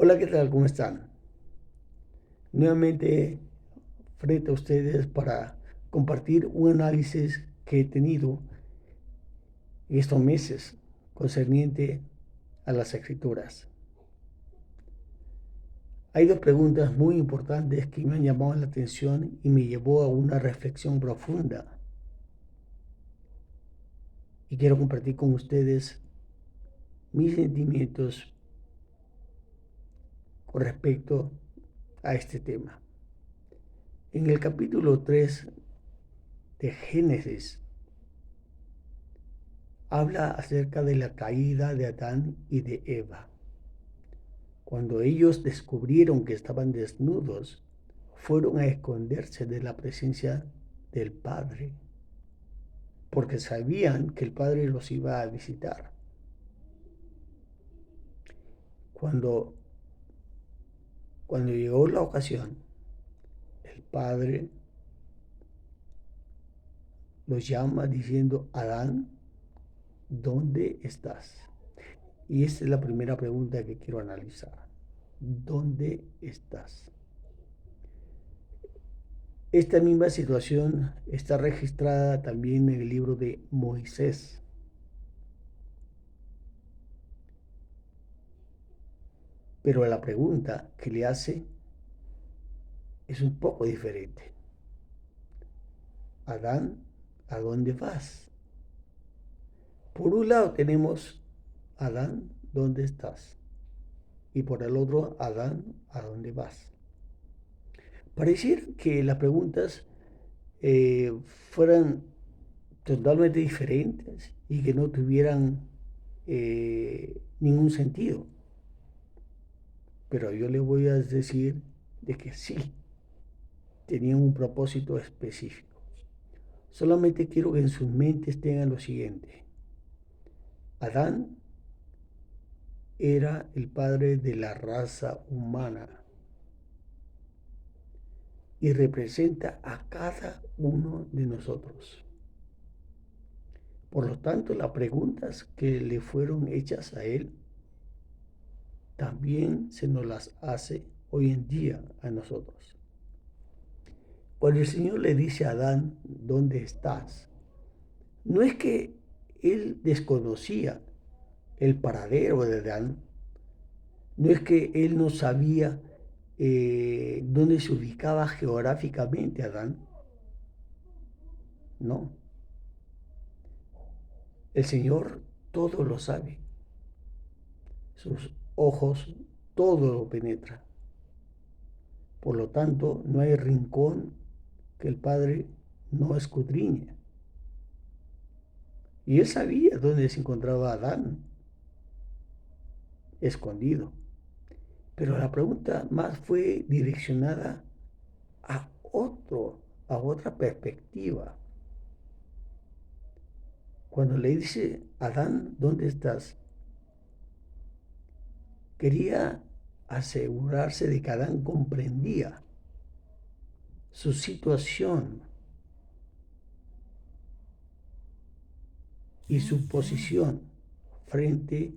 Hola, ¿qué tal? ¿Cómo están? Nuevamente frente a ustedes para compartir un análisis que he tenido en estos meses concerniente a las escrituras. Hay dos preguntas muy importantes que me han llamado la atención y me llevó a una reflexión profunda. Y quiero compartir con ustedes mis sentimientos con respecto a este tema. En el capítulo 3 de Génesis habla acerca de la caída de Adán y de Eva. Cuando ellos descubrieron que estaban desnudos, fueron a esconderse de la presencia del Padre, porque sabían que el Padre los iba a visitar. Cuando, cuando llegó la ocasión, el Padre los llama diciendo: Adán, ¿dónde estás? Y esta es la primera pregunta que quiero analizar. ¿Dónde estás? Esta misma situación está registrada también en el libro de Moisés. Pero la pregunta que le hace es un poco diferente. Adán, ¿a dónde vas? Por un lado tenemos: Adán, ¿dónde estás? Y por el otro: Adán, ¿a dónde vas? Pareciera que las preguntas eh, fueran totalmente diferentes y que no tuvieran ningún sentido. Pero yo le voy a decir de que sí, tenían un propósito específico. Solamente quiero que en sus mentes tengan lo siguiente. Adán era el padre de la raza humana y representa a cada uno de nosotros. Por lo tanto, las preguntas que le fueron hechas a él también se nos las hace hoy en día a nosotros. Cuando el Señor le dice a Adán: ¿dónde estás? No es que él desconocía el paradero de Adán, no es que él no sabía dónde se ubicaba geográficamente Adán, no. El Señor todo lo sabe, sus ojos todo lo penetra. Por lo tanto, no hay rincón que el Padre no escudriñe. Y él sabía dónde se encontraba Adán, escondido. Pero la pregunta más fue direccionada a a otra perspectiva. Cuando le dice: Adán, ¿dónde estás? Quería asegurarse de que Adán comprendía su situación y su posición frente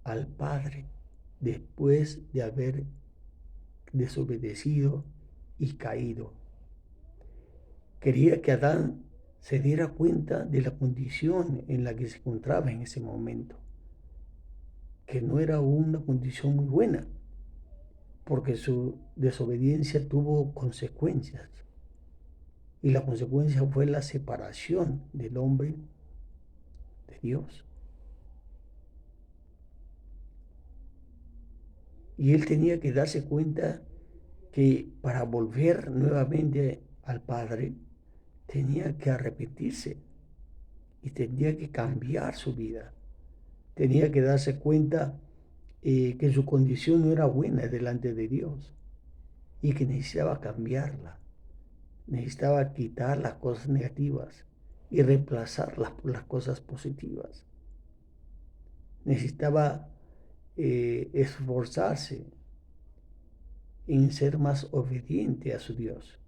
al Padre después de haber desobedecido y caído. Quería que Adán se diera cuenta de la condición en la que se encontraba en ese momento, que no era una condición muy buena, porque su desobediencia tuvo consecuencias. Y la consecuencia fue la separación del hombre de Dios. Y él tenía que darse cuenta que para volver nuevamente al Padre tenía que arrepentirse y tenía que cambiar su vida. Tenía que darse cuenta que su condición no era buena delante de Dios y que necesitaba cambiarla. Necesitaba quitar las cosas negativas y reemplazarlas por las cosas positivas. Necesitaba esforzarse en ser más obediente a su Dios.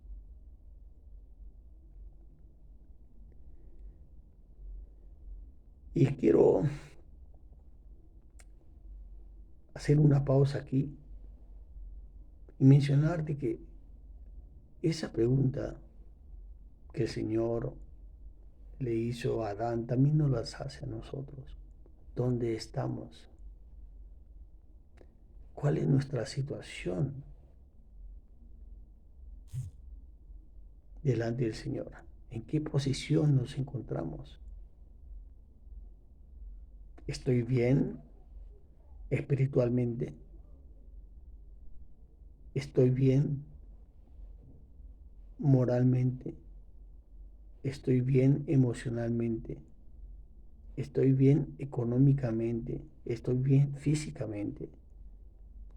Y quiero hacer una pausa aquí y mencionarte que esa pregunta que el Señor le hizo a Adán también nos las hace a nosotros. ¿Dónde estamos? ¿Cuál es nuestra situación delante del Señor? ¿En qué posición nos encontramos? ¿Estoy bien espiritualmente? ¿Estoy bien moralmente? ¿Estoy bien emocionalmente? ¿Estoy bien económicamente? ¿Estoy bien físicamente?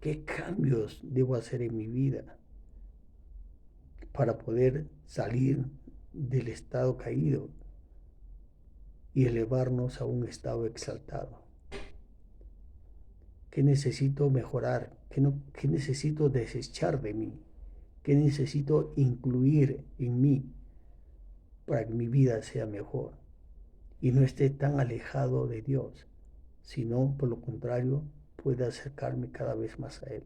¿Qué cambios debo hacer en mi vida para poder salir del estado caído y elevarnos a un estado exaltado? ¿Qué necesito mejorar? ¿Qué necesito desechar de mí? ¿Qué necesito incluir en mí para que mi vida sea mejor y no esté tan alejado de Dios, sino por lo contrario pueda acercarme cada vez más a Él?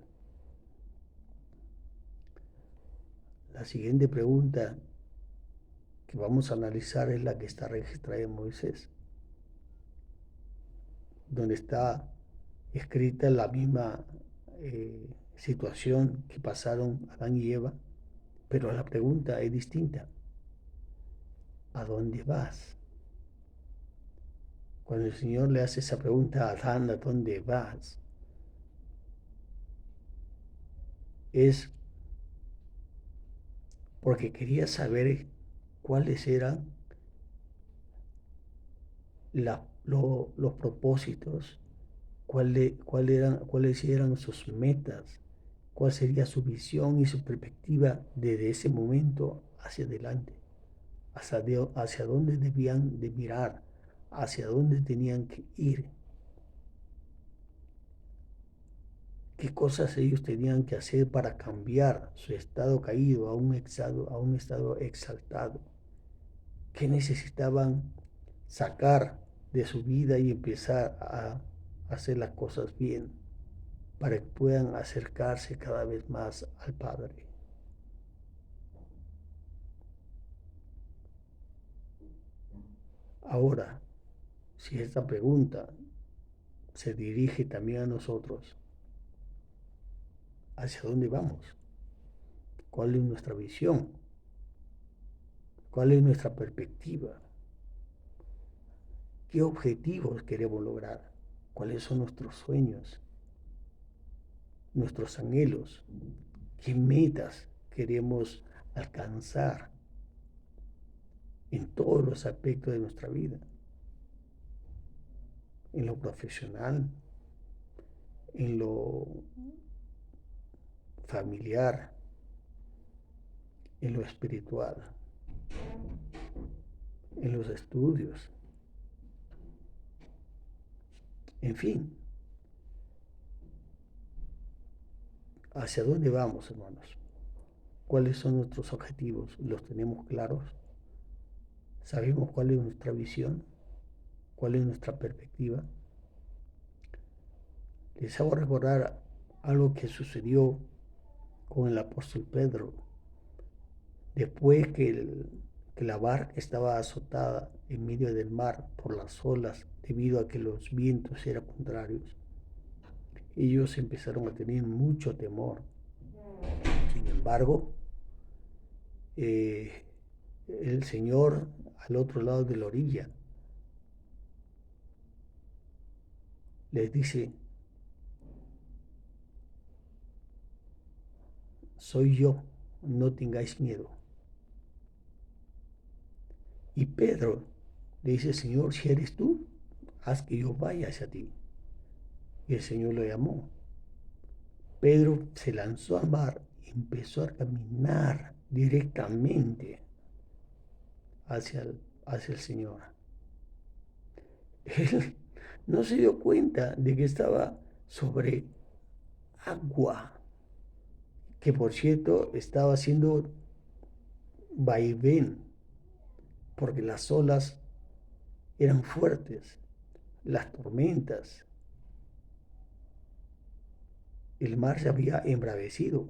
La siguiente pregunta que vamos a analizar es la que está registrada en Moisés, donde está escrita la misma situación que pasaron Adán y Eva, pero la pregunta es distinta. ¿A dónde vas? Cuando el Señor le hace esa pregunta a Adán, ¿a dónde vas? Es porque quería saber cuáles eran los propósitos, cuáles eran sus metas, cuál sería su visión y su perspectiva desde ese momento hacia adelante, hacia dónde debían de mirar, hacia dónde tenían que ir, qué cosas ellos tenían que hacer para cambiar su estado caído a un estado exaltado, qué necesitaban sacar de su vida y empezar a hacer las cosas bien para que puedan acercarse cada vez más al Padre. Ahora, si esta pregunta se dirige también a nosotros, ¿hacia dónde vamos? ¿Cuál es nuestra visión? ¿Cuál es nuestra perspectiva? ¿Qué objetivos queremos lograr? ¿Cuáles son nuestros sueños? ¿Nuestros anhelos? ¿Qué metas queremos alcanzar en todos los aspectos de nuestra vida? En lo profesional, en lo familiar, en lo espiritual, en los estudios, en fin. ¿Hacia dónde vamos, hermanos? ¿Cuáles son nuestros objetivos? ¿Los tenemos claros? ¿Sabemos cuál es nuestra visión? ¿Cuál es nuestra perspectiva? Les hago recordar algo que sucedió con el apóstol Pedro. Después que la barca estaba azotada en medio del mar por las olas debido a que los vientos eran contrarios, ellos empezaron a tener mucho temor. Sin embargo, el Señor al otro lado de la orilla les dice: soy yo, no tengáis miedo. Y Pedro le dice: Señor, si eres tú, haz que yo vaya hacia ti. Y el Señor lo llamó. Pedro se lanzó al mar y empezó a caminar directamente hacia el Señor. Él no se dio cuenta de que estaba sobre agua, que por cierto estaba haciendo vaivén, porque las olas eran fuertes, las tormentas, el mar se había embravecido.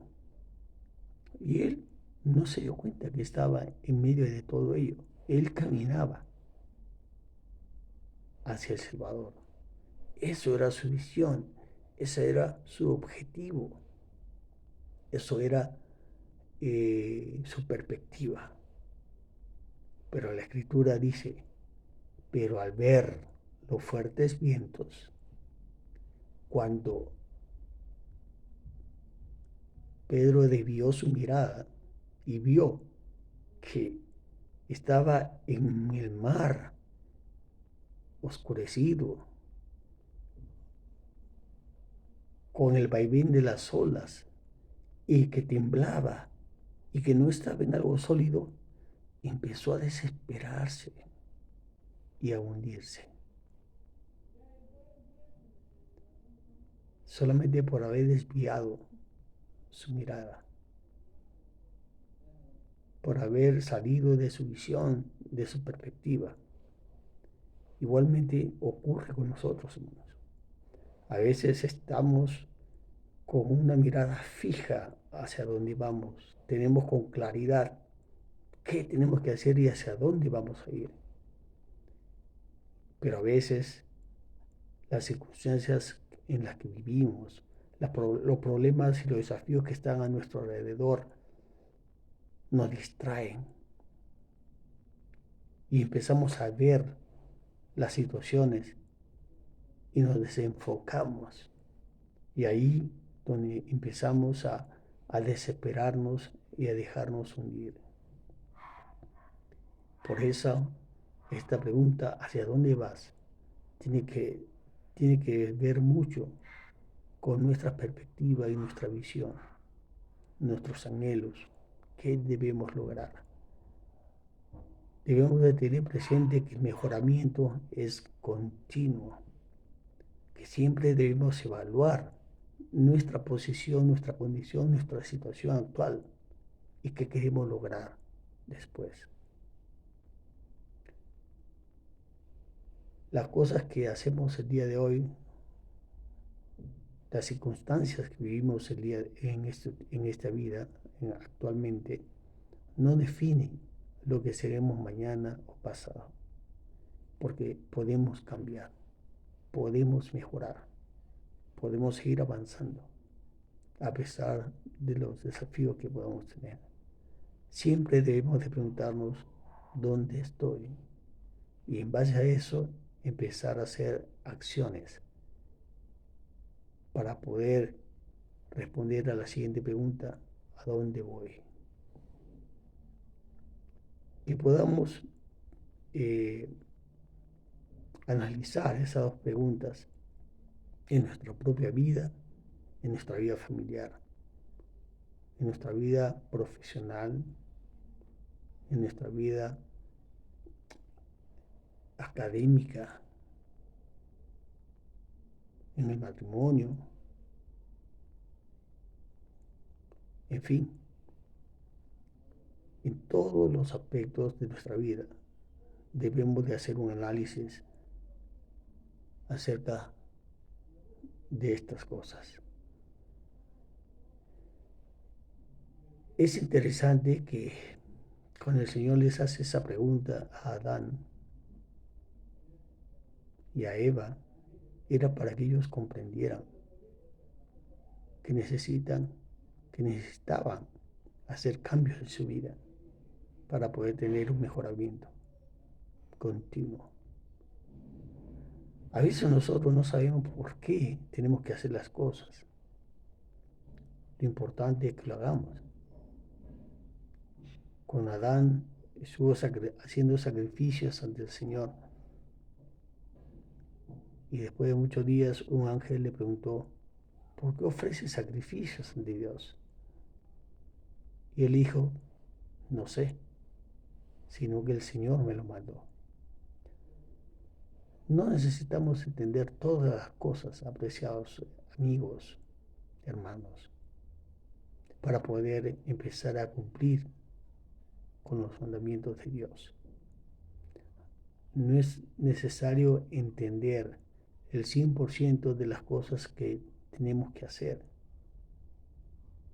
Y él no se dio cuenta que estaba en medio de todo ello. Él caminaba hacia el Salvador. Eso era su visión, ese era su objetivo, eso era su perspectiva. Pero la Escritura dice, pero al ver los fuertes vientos, cuando Pedro desvió su mirada y vio que estaba en el mar oscurecido, con el vaivén de las olas, y que temblaba y que no estaba en algo sólido, empezó a desesperarse y a hundirse, solamente por haber desviado su mirada, por haber salido de su visión, de su perspectiva. Igualmente ocurre con nosotros, hermanos. A veces estamos con una mirada fija hacia dónde vamos. Tenemos con claridad qué tenemos que hacer y hacia dónde vamos a ir. Pero a veces las circunstancias en las que vivimos, los problemas y los desafíos que están a nuestro alrededor nos distraen y empezamos a ver las situaciones y nos desenfocamos. Y ahí donde empezamos a desesperarnos y a dejarnos hundir. Por eso, esta pregunta, ¿hacia dónde vas? Tiene que ver mucho con nuestra perspectiva y nuestra visión, nuestros anhelos, qué debemos lograr. Debemos de tener presente que el mejoramiento es continuo, que siempre debemos evaluar nuestra posición, nuestra condición, nuestra situación actual y qué queremos lograr después. Las cosas que hacemos el día de hoy, las circunstancias que vivimos en esta vida actualmente, no definen lo que seremos mañana o pasado, porque podemos cambiar, podemos mejorar, podemos seguir avanzando a pesar de los desafíos que podamos tener. Siempre debemos de preguntarnos dónde estoy y en base a eso empezar a hacer acciones para poder responder a la siguiente pregunta: ¿a dónde voy? Que podamos analizar esas dos preguntas en nuestra propia vida, en nuestra vida familiar, en nuestra vida profesional, en nuestra vida académica, en el matrimonio, en fin, en todos los aspectos de nuestra vida debemos de hacer un análisis acerca de estas cosas. Es interesante que cuando el Señor les hace esa pregunta a Adán y a Eva, era para que ellos comprendieran que necesitaban hacer cambios en su vida para poder tener un mejoramiento continuo. A veces nosotros no sabemos por qué tenemos que hacer las cosas. Lo importante es que lo hagamos. Con Adán estuvo haciendo sacrificios ante el Señor. Y después de muchos días un ángel le preguntó: ¿por qué ofreces sacrificios ante Dios? Y él dijo: no sé, sino que el Señor me lo mandó. No necesitamos entender todas las cosas, apreciados amigos, hermanos, para poder empezar a cumplir con los mandamientos de Dios. No es necesario entender el 100% de las cosas que tenemos que hacer.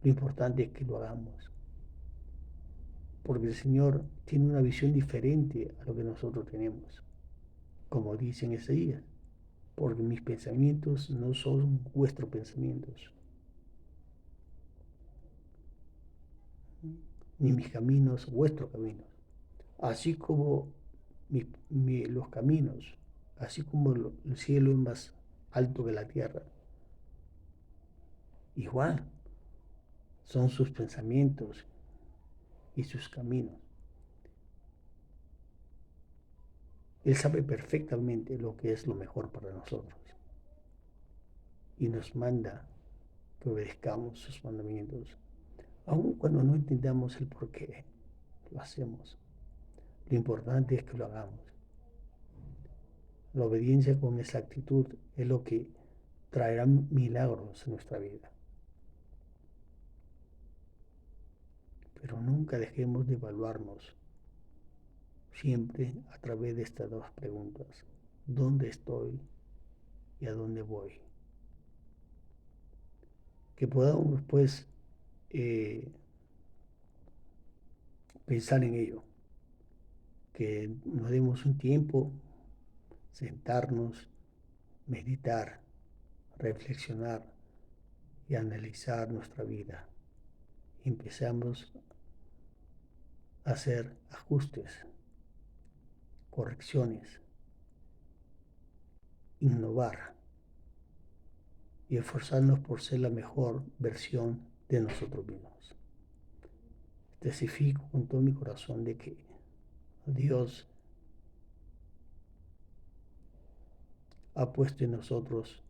Lo importante es que lo hagamos. porque el Señor tiene una visión diferente a lo que nosotros tenemos. Como dice en Isaías, porque mis pensamientos no son vuestros pensamientos, ni mis caminos vuestros caminos. Así como los caminos, así como el cielo es más alto que la tierra, igual son sus pensamientos y sus caminos. Él sabe perfectamente lo que es lo mejor para nosotros y nos manda que obedezcamos sus mandamientos, aun cuando no entendamos el por qué lo hacemos. Lo importante es que lo hagamos. La obediencia con exactitud es lo que traerá milagros en nuestra vida. Pero nunca dejemos de evaluarnos siempre a través de estas dos preguntas. ¿Dónde estoy y a dónde voy? Que podamos pues pensar en ello, que nos demos un tiempo, sentarnos, meditar, reflexionar y analizar nuestra vida. Empezamos a hacer ajustes, correcciones, innovar y esforzarnos por ser la mejor versión de nosotros mismos. Testifico con todo mi corazón de que Dios ha puesto en nosotros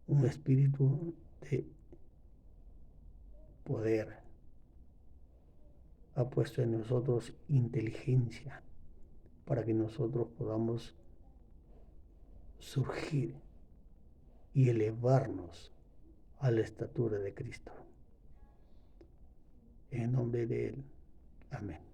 un espíritu de poder, ha puesto en nosotros inteligencia para que nosotros podamos surgir y elevarnos a la estatura de Cristo. En nombre de Él. Amén.